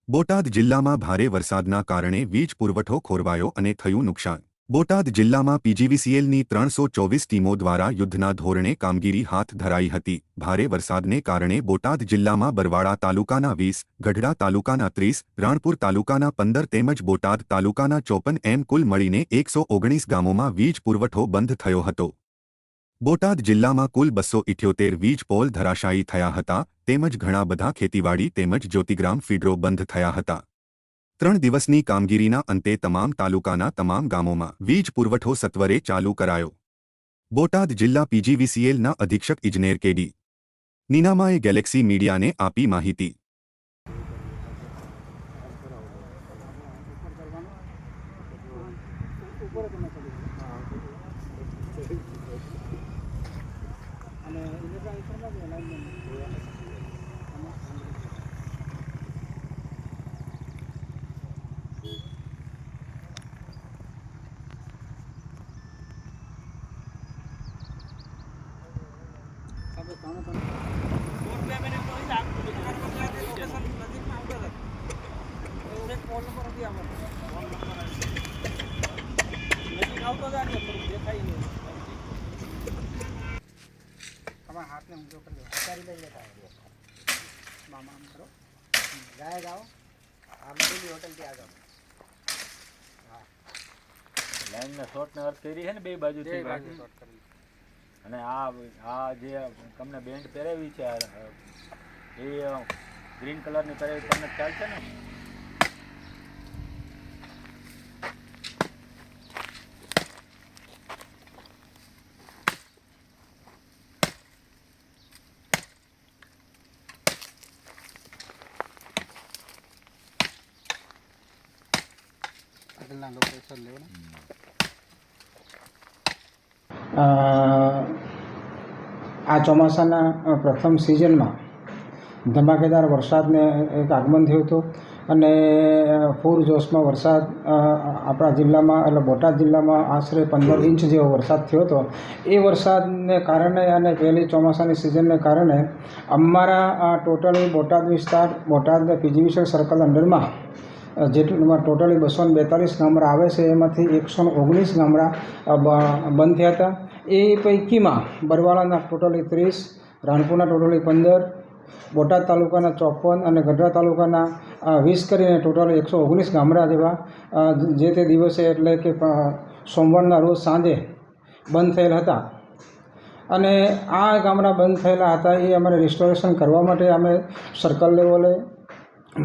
બોટાદ જિલ્લામાં ભારે વરસાદના કારણે વીજ પુરવઠો ખોરવાયો અને થયું નુકસાન। બોટાદ જિલ્લામાં પીજીવીસીએલની 324 ટીમો દ્વારા યુદ્ધના ધોરણે કામગીરી હાથ ધરાઈ હતી। ભારે વરસાદને કારણે બોટાદ જિલ્લામાં બરવાડા તાલુકાના 20, ગઢડા તાલુકાના 30, રાણપુર તાલુકાના 15 તેમજ બોટાદ તાલુકાના 54 એમ કુલ મળીને 119 ગામોમાં વીજ પુરવઠો બંધ થયો હતો। બોટાદ જિલ્લામાં કુલ 278 વીજ પોલ ધરાશાયી થયા હતા તેમજ ઘણા બધા ખેતીવાડી તેમજ જ્યોતિગ્રામ ફીડરો બંધ થયા હતા। 3 દિવસની કામગીરીના અંતે તમામ તાલુકાના તમામ ગામોમાં વીજ પુરવઠો સત્વરે ચાલુ કરાયો। બોટાદ જિલ્લા પીજીવીસીએલના અધિક્ષક ઇજનેર કેડી નીનામાએ ગેલેક્સી મીડિયાને આપી માહિતી। हाथ में ऊँचो कर दो हजारी ले लेता है मामा हम करो जाए जाओ आप मधुली होटल पे आ जाओ। हाँ लाइन में शॉर्ट ने अर्थ કરી છે ને બે બાજુ થી शॉर्ट कर અને આ જે તમને બેન્ડ પહેરાવી છે એ ગ્રીન કલર ની પહેરાવી તમને ખ્યાલ છે ને? अगला लोकेशन ले ना आ ચોમાસાના પ્રથમ સિઝનમાં ધમાકેદાર વરસાદને એક આગમન થયું હતું અને પૂરજોશમાં વરસાદ આપણા જિલ્લામાં એટલે બોટાદ જિલ્લામાં આશરે 15 ઇંચ જેવો વરસાદ થયો હતો। એ વરસાદને કારણે અને પહેલી ચોમાસાની સિઝનને કારણે અમારા ટોટલી બોટાદ વિસ્તાર બોટાદ પીજીવીસીએલ સર્કલ અંડરમાં જેટલું ટોટલી 242 ગામડા આવે છે એમાંથી 119 ગામડા બંધ થયા હતા। એ પૈકીમાં બરવાડાના ટોટલી 30, રાણપુરના ટોટલી 15, બોટાદ તાલુકાના 54 અને ગઢડા તાલુકાના 20 કરીને ટોટલ 119 ગામડા જેવા જે તે દિવસે એટલે કે સોમવારના રોજ સાંજે બંધ થયેલ હતા। અને આ ગામડા બંધ થયેલા હતા એ અમારે રિસ્ટોરેશન કરવા માટે અમે સર્કલ લેવલે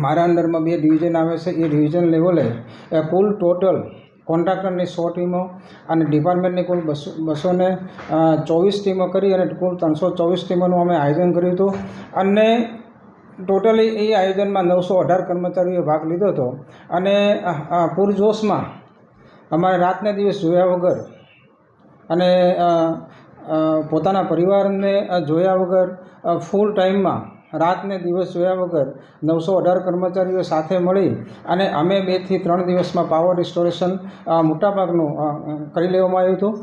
મારા અંડરમાં 2 ડિવિઝન આવે છે એ ડિવિઝન લેવલે કુલ ટોટલ કોન્ટ્રાક્ટરની 100 ટીમો અને ડિપાર્ટમેન્ટની કુલ 224 ટીમો કરી અને કુલ 324 ટીમોનું અમે આયોજન કર્યું હતું અને ટોટલી એ આયોજનમાં 918 કર્મચારીઓએ ભાગ લીધો હતો અને પૂરજોશમાં અમારે રાતને દિવસ જોયા વગર અને પોતાના પરિવારને જોયા વગર ફૂલ ટાઈમમાં રાતને દિવસ જોયા વગર 918 કર્મચારીઓ સાથે મળી અને અમે 2 થી 3 દિવસમાં પાવર રિસ્ટોરેશન મોટાભાગનું કરી લેવામાં આવ્યું હતું।